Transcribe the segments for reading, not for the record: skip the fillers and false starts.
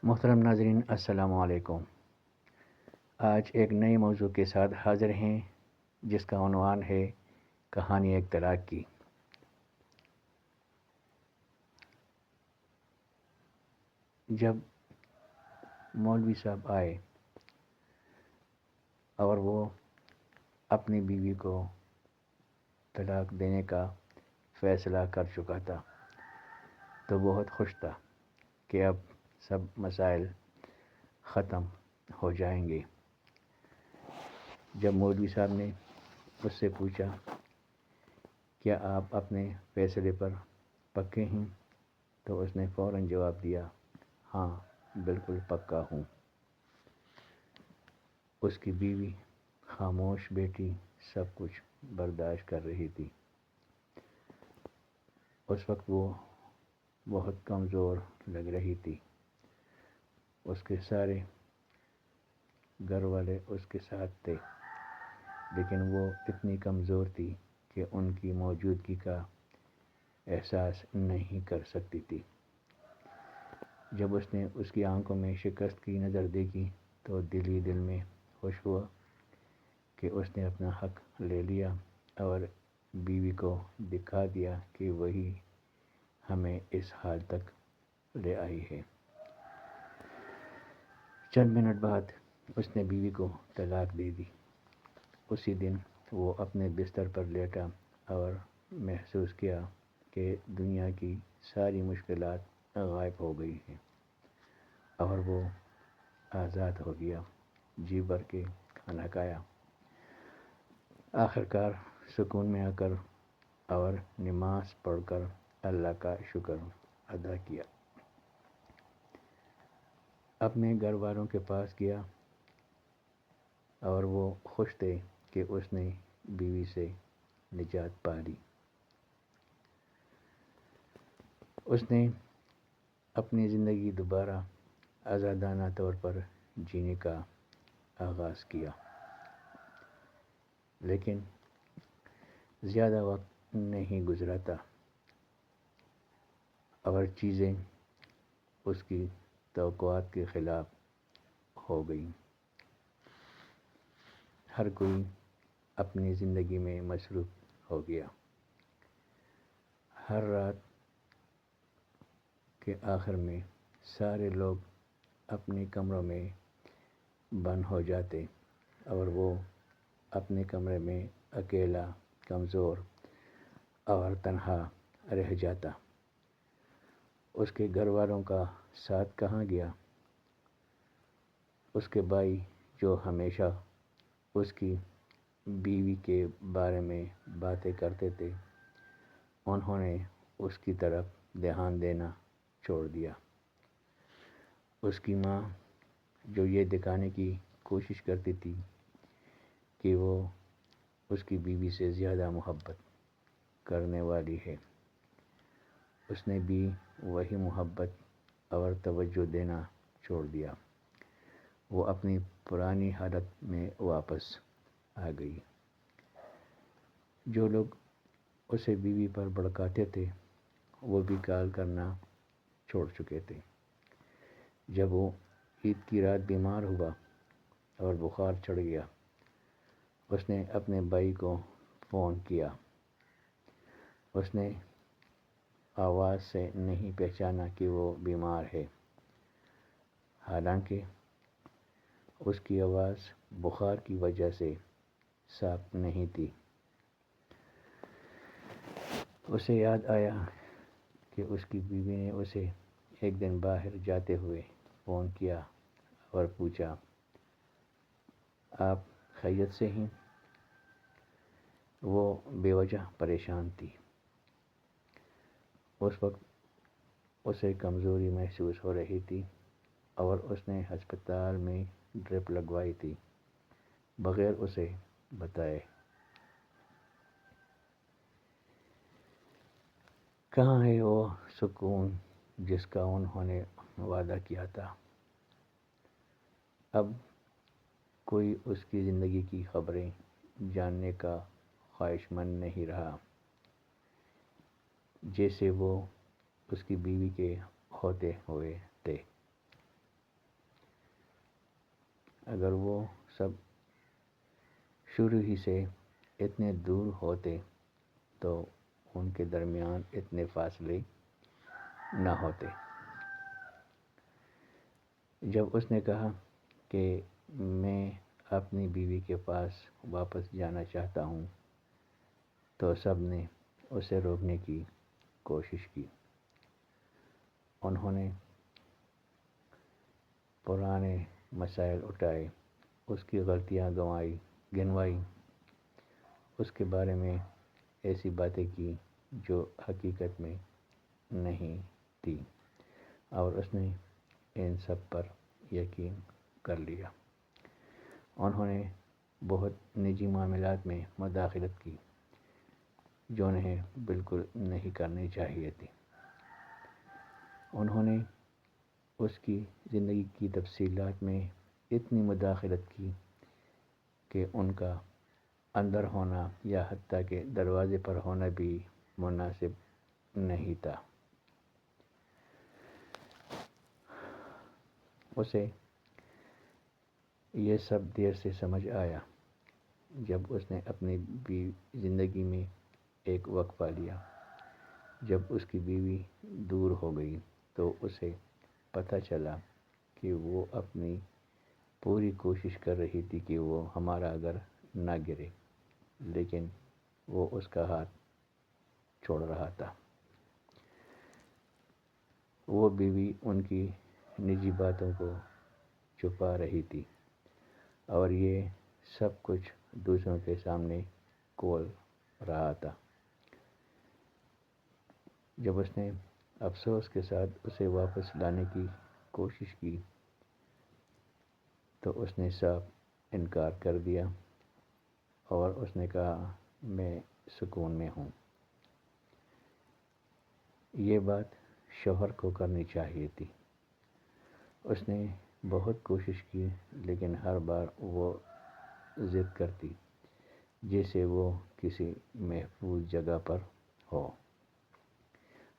محترم ناظرین السلام علیکم۔ آج ایک نئے موضوع کے ساتھ حاضر ہیں جس کا عنوان ہے کہانی ایک طلاق کی۔ جب مولوی صاحب آئے اور وہ اپنی بیوی کو طلاق دینے کا فیصلہ کر چکا تھا تو بہت خوش تھا کہ اب سب مسائل ختم ہو جائیں گے۔ جب مولوی صاحب نے اس سے پوچھا کیا آپ اپنے فیصلے پر پکے ہیں تو اس نے فوراً جواب دیا ہاں بالکل پکا ہوں۔ اس کی بیوی خاموش بیٹھی سب کچھ برداشت کر رہی تھی۔ اس وقت وہ بہت کمزور لگ رہی تھی۔ اس کے سارے گھر والے اس کے ساتھ تھے لیکن وہ اتنی کمزور تھی کہ ان کی موجودگی کا احساس نہیں کر سکتی تھی۔ جب اس نے اس کی آنکھوں میں شکست کی نظر دیکھی تو دل ہی دل میں خوش ہوا کہ اس نے اپنا حق لے لیا اور بیوی کو دکھا دیا کہ وہی ہمیں اس حال تک لے آئی ہے۔ چند منٹ بعد اس نے بیوی کو طلاق دے دی۔ اسی دن وہ اپنے بستر پر لیٹا اور محسوس کیا کہ دنیا کی ساری مشکلات غائب ہو گئی ہیں اور وہ آزاد ہو گیا۔ جی بھر کے کھانا کھایا، آخر کار سکون میں آ کر اور نماز پڑھ کر اللہ کا شکر ادا کیا۔ اپنے گھر والوں کے پاس گیا اور وہ خوش تھے کہ اس نے بیوی سے نجات پا لی۔ اس نے اپنی زندگی دوبارہ آزادانہ طور پر جینے کا آغاز کیا، لیکن زیادہ وقت نہیں گزرا تھا اور چیزیں اس کی توقعات کے خلاف ہو گئیں۔ ہر کوئی اپنی زندگی میں مصروف ہو گیا۔ ہر رات کے آخر میں سارے لوگ اپنے کمروں میں بند ہو جاتے اور وہ اپنے کمرے میں اکیلا، کمزور اور تنہا رہ جاتا۔ اس کے گھر والوں کا ساتھ کہاں گیا؟ اس کے بھائی جو ہمیشہ اس کی بیوی کے بارے میں باتیں کرتے تھے انہوں نے اس کی طرف دھیان دینا چھوڑ دیا۔ اس کی ماں جو یہ دکھانے کی کوشش کرتی تھی کہ وہ اس کی بیوی سے زیادہ محبت کرنے والی ہے، اس نے بھی وہی محبت اور توجہ دینا چھوڑ دیا۔ وہ اپنی پرانی حالت میں واپس آ گئی۔ جو لوگ اسے بیوی پر بھڑکاتے تھے وہ بھی کال کرنا چھوڑ چکے تھے۔ جب وہ عید کی رات بیمار ہوا اور بخار چڑھ گیا، اس نے اپنے بھائی کو فون کیا۔ اس نے آواز سے نہیں پہچانا کہ وہ بیمار ہے، حالانکہ اس کی آواز بخار کی وجہ سے صاف نہیں تھی۔ اسے یاد آیا کہ اس کی بیوی نے اسے ایک دن باہر جاتے ہوئے فون کیا اور پوچھا آپ خیریت سے ہیں؟ وہ بے وجہ پریشان تھی۔ اس وقت اسے کمزوری محسوس ہو رہی تھی اور اس نے ہسپتال میں ڈرپ لگوائی تھی بغیر اسے بتائے۔ کہاں ہے وہ سکون جس کا انہوں نے وعدہ کیا تھا؟ اب کوئی اس کی زندگی کی خبریں جاننے کا خواہش مند نہیں رہا جیسے وہ اس کی بیوی کے ہوتے ہوئے تھے۔ اگر وہ سب شروع ہی سے اتنے دور ہوتے تو ان کے درمیان اتنے فاصلے نہ ہوتے۔ جب اس نے کہا کہ میں اپنی بیوی کے پاس واپس جانا چاہتا ہوں تو سب نے اسے روکنے کی کوشش کی۔ انہوں نے پرانے مسائل اٹھائے، اس کی غلطیاں گنوائی، اس کے بارے میں ایسی باتیں کی جو حقیقت میں نہیں تھی، اور اس نے ان سب پر یقین کر لیا۔ انہوں نے بہت نجی معاملات میں مداخلت کی جو انہیں بالکل نہیں کرنی چاہیے تھی۔ انہوں نے اس کی زندگی کی تفصیلات میں اتنی مداخلت کی کہ ان کا اندر ہونا یا حتیٰ کہ دروازے پر ہونا بھی مناسب نہیں تھا۔ اسے یہ سب دیر سے سمجھ آیا جب اس نے اپنی زندگی میں ایک وقفہ لیا۔ جب اس کی بیوی دور ہو گئی تو اسے پتہ چلا کہ وہ اپنی پوری کوشش کر رہی تھی کہ وہ ہمارا گھر نہ گرے، لیکن وہ اس کا ہاتھ چھوڑ رہا تھا۔ وہ بیوی ان کی نجی باتوں کو چھپا رہی تھی اور یہ سب کچھ دوسروں کے سامنے کھول رہا تھا۔ جب اس نے افسوس کے ساتھ اسے واپس لانے کی کوشش کی تو اس نے صاف انکار کر دیا اور اس نے کہا میں سکون میں ہوں۔ یہ بات شوہر کو کرنی چاہیے تھی۔ اس نے بہت کوشش کی لیکن ہر بار وہ ضد کرتی جیسے وہ کسی محفوظ جگہ پر ہو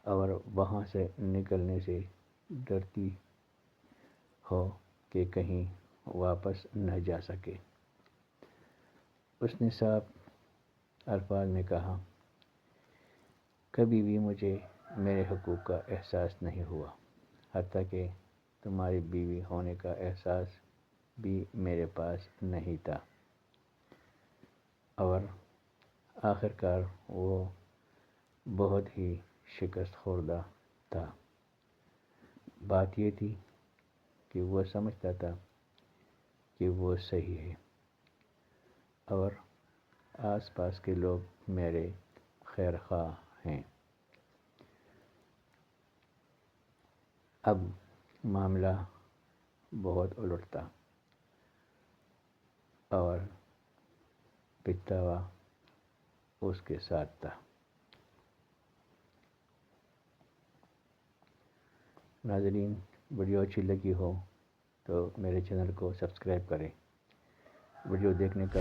اور وہاں سے نکلنے سے ڈرتی ہو کہ کہیں واپس نہ جا سکے۔ اس نے صاف الفاظ میں کہا کبھی بھی مجھے میرے حقوق کا احساس نہیں ہوا، حتیٰ کہ تمہاری بیوی ہونے کا احساس بھی میرے پاس نہیں تھا۔ اور آخرکار وہ بہت ہی شکست خوردہ تھا۔ بات یہ تھی کہ وہ سمجھتا تھا کہ وہ صحیح ہے اور آس پاس کے لوگ میرے خیر خواہ ہیں۔ اب معاملہ بہت الٹ تھا اور پچھتاوا اس کے ساتھ تھا۔ ناظرین، ویڈیو اچھی لگی ہو تو میرے چینل کو سبسکرائب کریں۔ ویڈیو دیکھنے کا